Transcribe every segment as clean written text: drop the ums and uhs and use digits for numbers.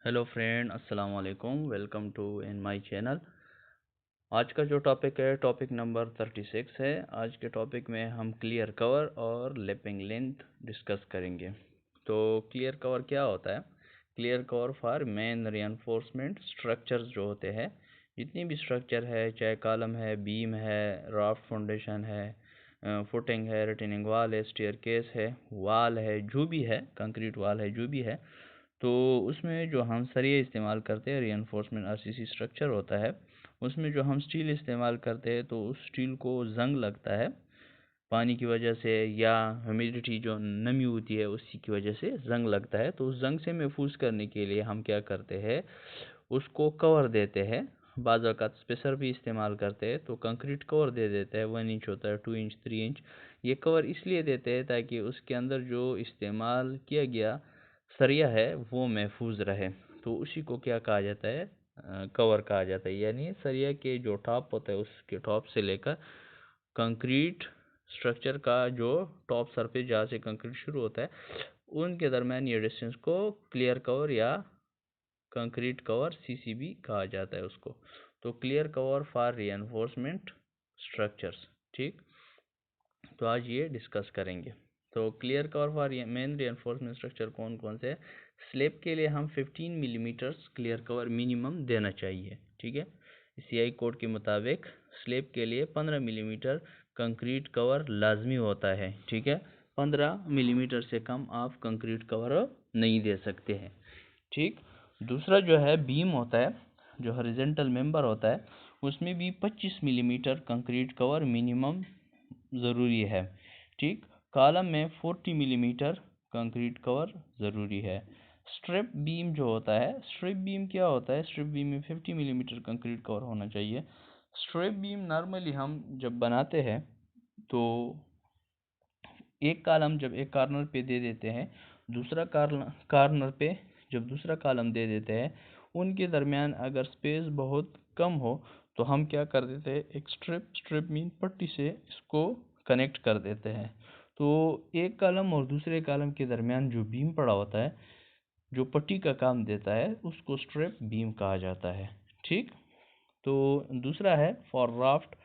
Hello friend, अस्सलाम वालेकुम। Welcome to in my channel. आज का जो टॉपिक है, टॉपिक नंबर 36 है। आज के टॉपिक में हम क्लियर कवर और लैपिंग लेंथ डिस्कस करेंगे। तो क्लियर कवर क्या होता है? Clear cover for main reinforcement structures जो होते हैं, जितनी भी स्ट्रक्चर है, चाहे कॉलम है, बीम है, राफ्ट फाउंडेशन है, फुटिंग है, रिटेनिंग वाल है, स्टेयरकेस है, वाल है, जो भी है, कंक्रीट वाल है, जो भी है, तो उसमें जो हम सरिया इस्तेमाल करते हैं, रीइंफोर्समेंट आरसीसी स्ट्रक्चर होता है, उसमें जो हम स्टील इस्तेमाल करते हैं, तो उस स्टील को जंग लगता है पानी की वजह से, या ह्यूमिडिटी जो नमी होती है उसी की वजह से जंग लगता है। तो उस जंग से महफूज करने के लिए हम क्या करते हैं, उसको कवर देते हैं। बाज़ औक़ात स्पेसर भी इस्तेमाल करते हैं, तो कंक्रीट कवर दे देते हैं। 1 इंच होता है, 2 इंच, 3 इंच। ये कवर इसलिए देते हैं ताकि उसके अंदर जो इस्तेमाल किया गया सरिया है वो महफूज रहे। तो उसी को क्या कहा जाता है, कवर कहा जाता है। यानी सरिया के जो टॉप होता है, उसके टॉप से लेकर कंक्रीट स्ट्रक्चर का जो टॉप सरफेस जहाँ से कंक्रीट शुरू होता है, उनके दरमियान ये डिस्टेंस को क्लियर कवर या कंक्रीट कवर सीसीबी कहा जाता है उसको। तो clear cover for reinforcement structures, ठीक। तो आज ये डिस्कस करेंगे। तो clear cover for main reinforcement structure कौन कौन से हैं? स्लैब के लिए हम 15 मिलीमीटर्स क्लियर कवर मिनिमम देना चाहिए, ठीक है। सीआई कोड के मुताबिक स्लैब के लिए 15 मिलीमीटर कंक्रीट कवर लाजमी होता है, ठीक है। 15 मिलीमीटर से कम आप कंक्रीट कवर नहीं दे सकते हैं, ठीक। दूसरा जो है बीम होता है, जो हॉरिजॉन्टल मेंबर होता है, उसमें भी 25 मिलीमीटर कंक्रीट कवर मिनिमम ज़रूरी है, ठीक। कॉलम में 40 मिलीमीटर कंक्रीट कवर ज़रूरी है। स्ट्रिप बीम जो होता है, स्ट्रिप बीम क्या होता है? स्ट्रिप बीम में 50 मिलीमीटर कंक्रीट कवर होना चाहिए। स्ट्रिप बीम नॉर्मली हम जब बनाते हैं, तो एक कॉलम जब एक कॉर्नर पे दे देते हैं, दूसरा कॉर्नर पे जब दूसरा कॉलम दे देते हैं, उनके दरमियान अगर स्पेस बहुत कम हो, तो हम क्या कर देते हैं, एक स्ट्रिप मीन पट्टी से इसको कनेक्ट कर देते हैं। तो एक कॉलम और दूसरे कॉलम के दरमियान जो बीम पड़ा होता है, जो पट्टी का काम देता है, उसको स्ट्रिप बीम कहा जाता है, ठीक। तो दूसरा है फॉर राफ्ट।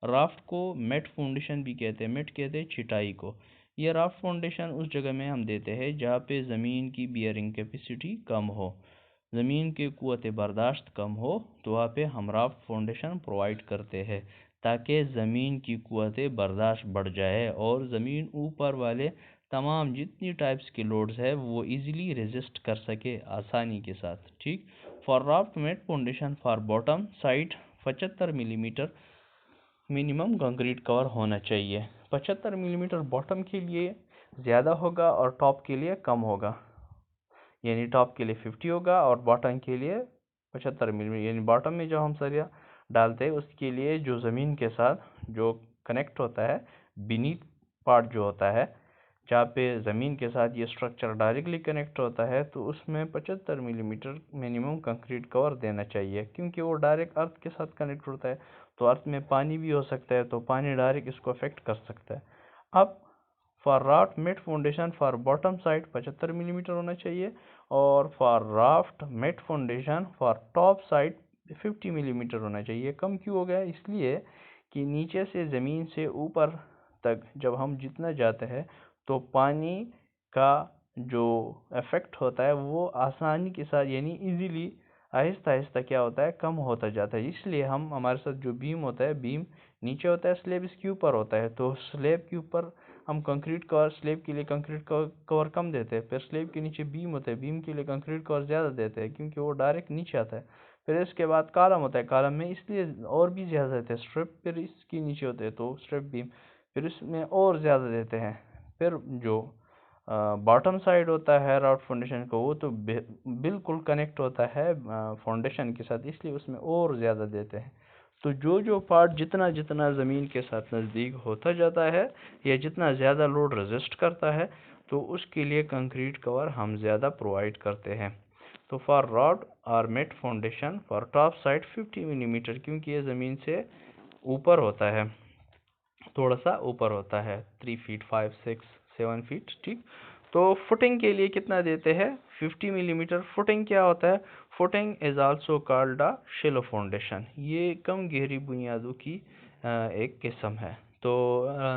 राफ्ट को मेट फाउंडेशन भी कहते हैं। मेट कहते हैं छिटाई को। यह राफ्ट फाउंडेशन उस जगह में हम देते हैं जहाँ पे ज़मीन की बियरिंग कैपेसिटी कम हो, ज़मीन की क़ुव्वत बर्दाश्त कम हो, तो वहाँ पे हम राफ्ट फाउंडेशन प्रोवाइड करते हैं ताकि ज़मीन की क़ुव्वत बर्दाश्त बढ़ जाए और ज़मीन ऊपर वाले तमाम जितनी टाइप्स के लोड्स है वो इजीली रेजिस्ट कर सके आसानी के साथ, ठीक। For raft mat foundation for bottom side 75 millimetre minimum concrete cover होना चाहिए। 75 मिलीमीटर बॉटम के लिए ज़्यादा होगा और टॉप के लिए कम होगा। यानी टॉप के लिए 50 होगा और बॉटम के लिए 75 मिलीमीटर। यानी बॉटम में जो हम सरिया डालते हैं उसके लिए जो ज़मीन के साथ जो कनेक्ट होता है, बीनीथ पार्ट जो होता है, जहाँ पे ज़मीन के साथ ये स्ट्रक्चर डायरेक्टली कनेक्ट होता है, तो उसमें 75 मिलीमीटर मिनिमम कंक्रीट कवर देना चाहिए, क्योंकि वो डायरेक्ट अर्थ के साथ कनेक्ट होता है। तो अर्थ में पानी भी हो सकता है, तो पानी डायरेक्ट इसको अफेक्ट कर सकता है। अब for raft mat foundation for bottom side 75 millimetre होना चाहिए, और for raft mat foundation for top side 50 millimetre होना चाहिए। कम क्यों हो गया? इसलिए कि नीचे से ज़मीन से ऊपर तक जब हम जितना जाते हैं, तो पानी का जो इफ़ेक्ट होता है वो आसानी के साथ, यानी इजीली, आहिस्ता आहिस्ता क्या होता है, कम होता जाता है। इसलिए हम हमारे साथ जो बीम होता है, बीम नीचे होता है, स्लेब इसके ऊपर होता है, तो स्लेब के ऊपर हम कंक्रीट कवर, स्लेब के लिए कंक्रीट कवर कम देते हैं। फिर स्लेब के नीचे बीम होता है, बीम के लिए कंक्रीट कवर ज़्यादा देते हैं, क्योंकि वो डायरेक्ट नीचे आता है। फिर इसके बाद कॉलम होता है, कॉलम में इसलिए और भी ज़्यादा देते हैं स्ट्रिप, फिर इसके नीचे होते हैं तो स्ट्रिप बीम, फिर इसमें और ज़्यादा देते हैं। फिर जो बॉटम साइड होता है राउट फाउंडेशन को, वो तो बिल्कुल कनेक्ट होता है फाउंडेशन के साथ, इसलिए उसमें और ज़्यादा देते हैं। तो जो जो पार्ट जितना जितना ज़मीन के साथ नज़दीक होता जाता है, या जितना ज़्यादा लोड रेजिस्ट करता है, तो उसके लिए कंक्रीट कवर हम ज़्यादा प्रोवाइड करते हैं। तो फॉर रॉड और mat foundation for top side 50 millimetre, क्योंकि ये ज़मीन से ऊपर होता है, थोड़ा सा ऊपर होता है, 3 फीट, 5, 6, 7 फीट, ठीक। तो फुटिंग के लिए कितना देते हैं, 50 मिलीमीटर। फुटिंग क्या होता है, footing is also called a shallow foundation. ये कम गहरी बुनियादों की एक किस्म है। तो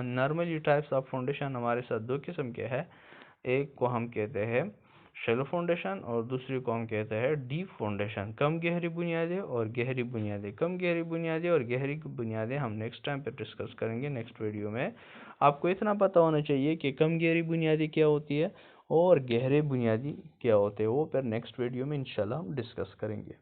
नॉर्मली टाइप्स ऑफ फाउंडेशन हमारे साथ दो किस्म के हैं, एक को हम कहते हैं शेलो फाउंडेशन और दूसरी को हम कहते हैं डीप फाउंडेशन। कम गहरी बुनियादें और गहरी बुनियादें, कम गहरी बुनियादें और गहरी बुनियादें हम नेक्स्ट टाइम पे डिस्कस करेंगे, नेक्स्ट वीडियो में। आपको इतना पता होना चाहिए कि कम गहरी बुनियादी क्या होती है और गहरे बुनियादी क्या होते हैं, वो फिर नेक्स्ट वीडियो में इंशाल्लाह हम डिस्कस करेंगे।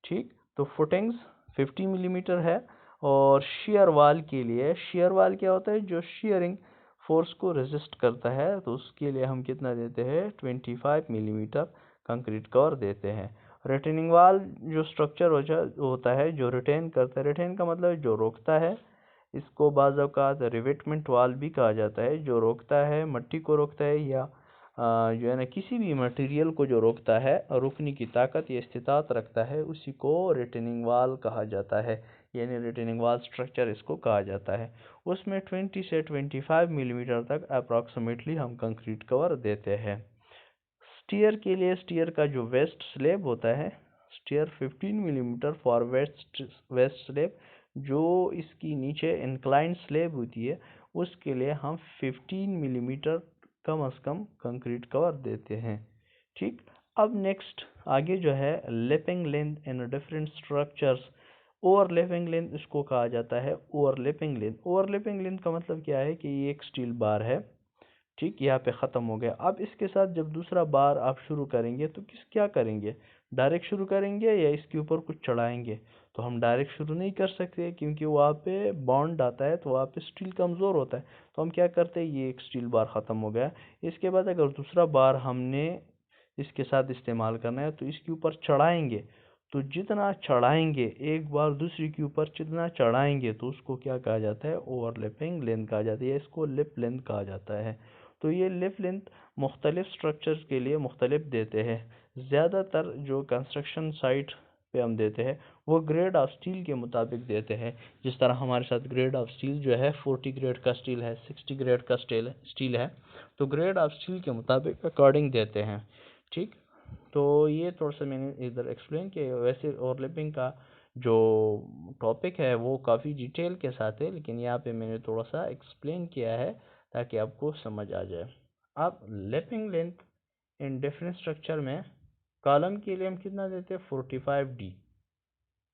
ठीक, तो फुटिंग्स 50 मिलीमीटर है। और शेयर वाल के लिए, शेयर वाल क्या होता है, जो शेयरिंग फोर्स को रेजिस्ट करता है, तो उसके लिए हम कितना देते हैं, 25 मिलीमीटर कंक्रीट कवर देते हैं। रिटेनिंग वाल जो स्ट्रक्चर होता है जो रिटेन करता है, रिटेन का मतलब जो रोकता है, इसको बाज़ औक़ात रिवेटमेंट वाल भी कहा जाता है, जो रोकता है, मट्टी को रोकता है या जो है ना किसी भी मटेरियल को जो रोकता है और रोकने की ताकत या इस्तिताअत रखता है, उसी को रिटेनिंग वाल कहा जाता है, यानी रिटेनिंग वाल स्ट्रक्चर इसको कहा जाता है। उसमें 20 से 25 मिलीमीटर तक अप्रॉक्सीमेटली हम कंक्रीट कवर देते हैं। स्टीयर के लिए, स्टीयर का जो वेस्ट स्लैब होता है, stair 15 millimetre for waist slab, जो इसकी नीचे इंक्लाइंड स्लैब होती है, उसके लिए हम 15 मिलीमीटर कम से कम कंक्रीट कवर देते हैं। ठीक, अब नेक्स्ट आगे जो है lapping length in different structures. Overlapping length इसको कहा जाता है, ओवरलैपिंग लेंथ। ओवरलैपिंग लेंथ का मतलब क्या है कि ये एक स्टील बार है, ठीक, यहाँ पे ख़त्म हो गया। अब इसके साथ जब दूसरा बार आप शुरू करेंगे तो क्या करेंगे, डायरेक्ट शुरू करेंगे या इसके ऊपर कुछ चढ़ाएंगे। तो हम डायरेक्ट शुरू नहीं कर सकते क्योंकि वहाँ पे बॉन्ड आता है, तो वहाँ पे स्टील कमज़ोर होता है। तो हम क्या करते हैं, ये एक स्टील बार ख़त्म हो गया। इसके बाद अगर दूसरा बार हमने इसके साथ इस्तेमाल करना है तो इसके ऊपर चढ़ाएंगे। तो जितना चढ़ाएंगे, एक बार दूसरी के ऊपर जितना चढ़ाएंगे, तो उसको क्या कहा जाता है, ओवरलैपिंग लेंथ कहा जाता है, या इसको लिप लेंथ कहा जाता है। तो ये लिप लेंथ मुख्तलिफ स्ट्रक्चर्स के लिए मुख्तलिफ देते हैं। ज़्यादातर जो कंस्ट्रक्शन साइट पे हम देते हैं वो ग्रेड ऑफ स्टील के मुताबिक देते हैं। जिस तरह हमारे साथ ग्रेड ऑफ स्टील जो है 40 ग्रेड का स्टील है, 60 ग्रेड का स्टील है, तो ग्रेड ऑफ स्टील के मुताबिक अकॉर्डिंग देते हैं। ठीक, तो ये थोड़ा सा मैंने इधर एक्सप्लेन किया। वैसे ओवरलैपिंग का जो टॉपिक है वो काफ़ी डिटेल के साथ है, लेकिन यहाँ पे मैंने थोड़ा सा एक्सप्लेन किया है ताकि आपको समझ आ जाए। अब lapping length in different structure में कॉलम के लिए हम कितना देते हैं, 45D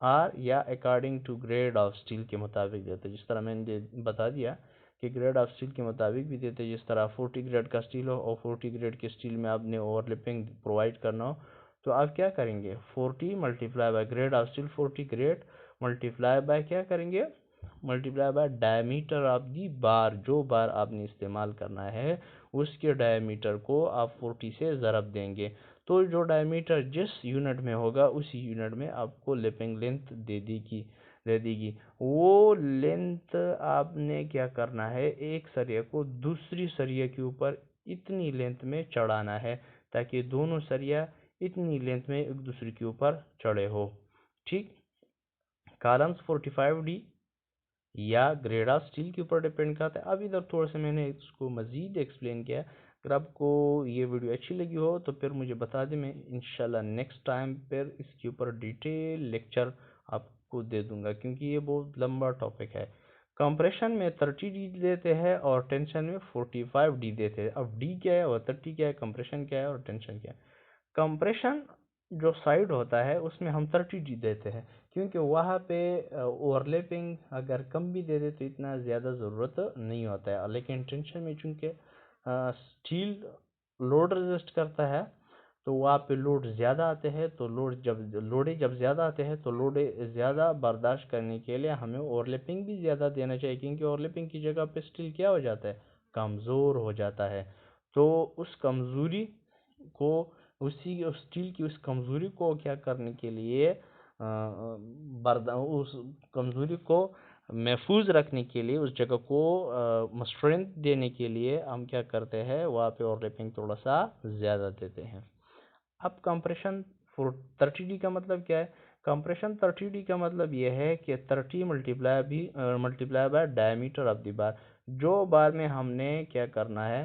आर, या according to grade of steel के मुताबिक देते हैं। जिस तरह मैंने बता दिया कि ग्रेड ऑफ स्टील के मुताबिक भी देते हैं। जिस तरह 40 ग्रेड का स्टील हो और 40 ग्रेड के स्टील में आपने ओवरलैपिंग प्रोवाइड करना हो, तो आप क्या करेंगे, 40 multiply by grade of steel 40 grade multiply by क्या करेंगे, multiply by diameter of the bar. जो बार आपने इस्तेमाल करना है उसके डायमीटर को आप 40 से ज़रब देंगे। तो जो डायमीटर जिस यूनिट में होगा उसी यूनिट में आपको लैपिंग लेंथ दे देगी। वो लेंथ आपने क्या करना है, एक सरिया को दूसरी सरिया के ऊपर इतनी लेंथ में चढ़ाना है ताकि दोनों सरिया इतनी लेंथ में एक दूसरे के ऊपर चढ़े हो। ठीक, कॉलम्स 45D या ग्रेड ऑफ स्टील के ऊपर डिपेंड करता है। अब इधर थोड़ा सा मैंने इसको मज़ीद एक्सप्लेन किया। अगर आपको ये वीडियो अच्छी लगी हो तो फिर मुझे बता दें, मैं इंशाल्लाह नेक्स्ट टाइम फिर इसके ऊपर डिटेल लेक्चर आपको दे दूंगा, क्योंकि ये बहुत लंबा टॉपिक है। कंप्रेशन में 30D देते हैं और टेंशन में 45D देते हैं। अब D क्या है और 30 क्या है, कंप्रेशन क्या है और टेंशन क्या है। कंप्रेशन जो साइड होता है उसमें हम 30D देते हैं, क्योंकि वहाँ पे ओवरलैपिंग अगर कम भी दे दे तो इतना ज़्यादा ज़रूरत नहीं होता है। लेकिन टेंशन में चूँकि स्टील लोड रेजिस्ट करता है, तो वहाँ पे लोड ज़्यादा आते हैं, तो लोडे जब ज़्यादा आते हैं तो लोडे ज़्यादा बर्दाश्त करने के लिए हमें ओवरलैपिंग भी ज़्यादा देना चाहिए, क्योंकि ओवरलैपिंग की जगह पे स्टील क्या हो जाता है, कमज़ोर हो जाता है। तो उस कमज़ोरी को, उसी स्टील की उस कमज़ोरी को क्या करने के लिए, उस कमज़ोरी को महफूज रखने के लिए, उस जगह को स्ट्रेंथ देने के लिए हम क्या करते हैं, वहाँ पे ओवरलैपिंग थोड़ा सा ज़्यादा देते हैं। अब कंप्रेशन 30D का मतलब क्या है, कंप्रेशन 30D का मतलब ये है कि 30 multiply by diameter of the bar. जो बार में हमने क्या करना है,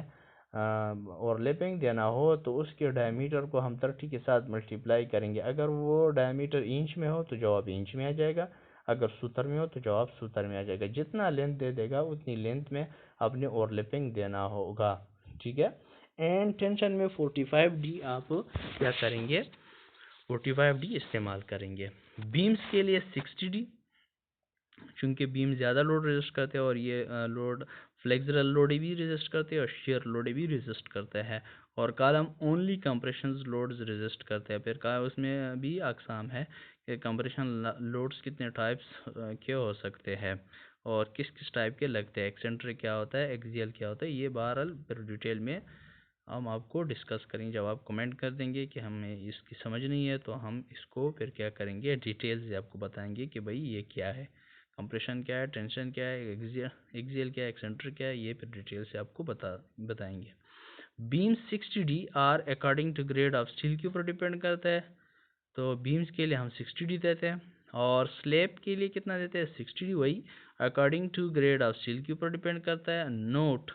ओवरलैपिंग देना हो तो उसके डायमीटर को हम 30 के साथ मल्टीप्लाई करेंगे। अगर वो डायमीटर इंच में हो तो जवाब इंच में आ जाएगा, अगर सूत्र में हो तो जवाब सूत्र में आ जाएगा। जितना लेंथ दे देगा उतनी लेंथ में अपने ओवरलैपिंग देना होगा, ठीक है। एंड टेंशन में 45D आप क्या करेंगे, 45D इस्तेमाल करेंगे। बीम्स के लिए 60D, चूंकि बीम ज़्यादा लोड रेजिस्ट करते हैं और ये लोड फ्लेक्सुरल लोड भी रेजिस्ट करते हैं और शेयर लोड भी रेजिस्ट करते हैं। और column only compression loads resist करते हैं। फिर का उसमें भी अकसाम है कि कंप्रेशन लोड्स कितने टाइप्स के हो सकते हैं और किस किस टाइप के लगते हैं, एक्सेंट्रिक क्या होता है, एक्सियल क्या होता है, ये बहरहाल फिर डिटेल में हम आपको डिस्कस करेंगे। जब आप कमेंट कर देंगे कि हमें इसकी समझ नहीं है तो हम इसको फिर क्या करेंगे, डिटेल से आपको बताएंगे कि भाई ये क्या है, कंप्रेशन क्या है, टेंशन क्या है, एक्सियल क्या है, एक्सेंट्रिक क्या है, ये फिर डिटेल से आपको बताएंगे। Beams 60D or according to grade of steel के ऊपर डिपेंड करता है, तो बीम्स के लिए हम 60D देते हैं। और स्लैब के लिए कितना देते हैं, 60D, वही according to grade of steel के ऊपर डिपेंड करता है। नोट,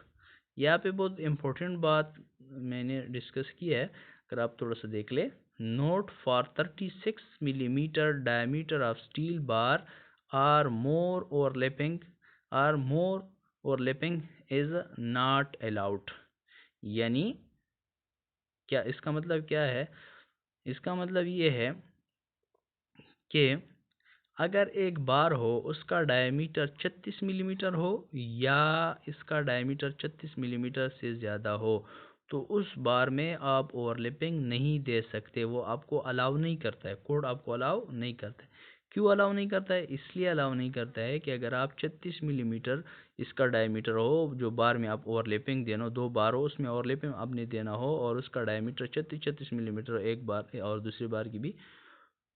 यहाँ पे बहुत इंपॉर्टेंट बात मैंने डिस्कस की है, अगर आप थोड़ा सा देख ले। Note for 36 millimetre diameter of steel bar or more overlapping is not allowed. यानी क्या इसका मतलब क्या है, इसका मतलब ये है कि अगर एक बार हो उसका डायमीटर 36 मिलीमीटर हो या इसका डायमीटर 36 मिलीमीटर से ज़्यादा हो तो उस बार में आप ओवरलैपिंग नहीं दे सकते, वो आपको अलाउ नहीं करता है, कोड आपको अलाउ नहीं करता है। क्यों अलाउ नहीं करता है, इसलिए अलाउ नहीं करता है कि अगर आप 36 मिलीमीटर इसका डायमीटर हो, जो बार में आप ओवरलैपिंग देना हो, 2 बार हो उसमें ओवरलैपिंग आपने देना हो और उसका डायमीटर 36 मिलीमीटर एक बार और दूसरी बार की भी,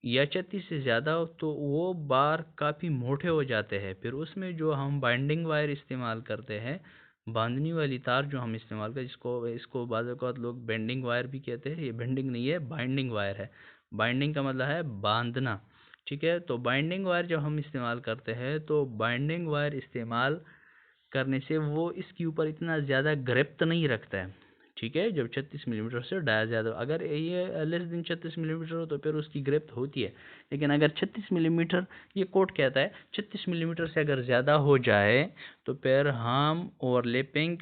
या 36 से ज़्यादा हो, तो वो बार काफ़ी मोटे हो जाते हैं। फिर उसमें जो हम बाइंडिंग वायर इस्तेमाल करते हैं, बांधनी वाली तार जो हम इस्तेमाल करते हैं, इसको बाज़ औक़ात लोग बेंडिंग वायर भी कहते हैं, ये बेंडिंग नहीं है, बाइंडिंग वायर है। बाइंडिंग का मतलब है बांधना, ठीक है। तो बाइंडिंग वायर जब हम इस्तेमाल करते हैं तो बाइंडिंग वायर इस्तेमाल करने से वो इसके ऊपर इतना ज़्यादा ग्रिप नहीं रखता है, ठीक है। जब 36 मिलीमीटर से ज़्यादा, अगर ये लेस देन 36 मिलीमीटर हो तो फिर उसकी ग्रिप होती है, लेकिन अगर 36 मिलीमीटर, ये कोड कहता है 36 मिलीमीटर से अगर ज़्यादा हो जाए तो फिर हम ओवरलैपिंग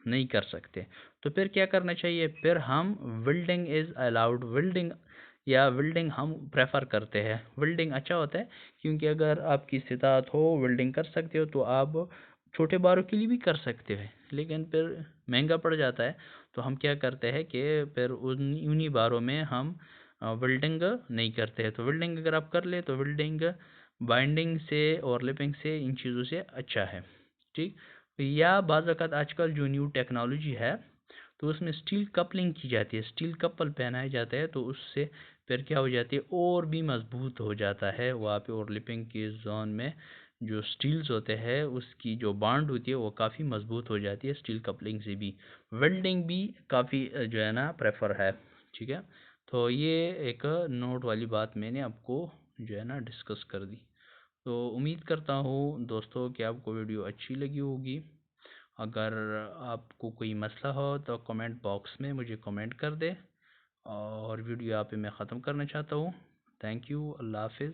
नहीं कर सकते। तो फिर क्या करना चाहिए, फिर हम वेल्डिंग इज़ अलाउड, वेल्डिंग हम प्रेफर करते हैं। वेल्डिंग अच्छा होता है क्योंकि अगर आपकी इस्तात हो वेल्डिंग कर सकते हो तो आप छोटे बारों के लिए भी कर सकते हैं, लेकिन फिर महंगा पड़ जाता है। तो हम क्या करते हैं कि फिर उन्हीं बारों में हम वेल्डिंग नहीं करते हैं। तो वेल्डिंग अगर आप कर ले तो वेल्डिंग बाइंडिंग से और लिपिंग से, इन चीज़ों से अच्छा है, ठीक। या बाज़ वक़्त आजकल जो न्यू टेक्नोलॉजी है तो उसमें स्टील कपलिंग की जाती है, स्टील कपल पहनाया जाता है, तो उससे फिर क्या हो जाती है, और भी मजबूत हो जाता है वहाँ पे। और लिपिंग के जोन में जो स्टील्स होते हैं उसकी जो बॉन्ड होती है वो काफ़ी मजबूत हो जाती है स्टील कपलिंग से भी। वेल्डिंग भी काफ़ी जो है ना प्रेफर है, ठीक है। तो ये एक नोट वाली बात मैंने आपको जो है ना डिस्कस कर दी। तो उम्मीद करता हूँ दोस्तों कि आपको वीडियो अच्छी लगी होगी। अगर आपको कोई मसला हो तो कमेंट बॉक्स में मुझे कमेंट कर दे, और वीडियो यहाँ पे मैं ख़त्म करना चाहता हूँ। थैंक यू, अल्लाह हाफिज़।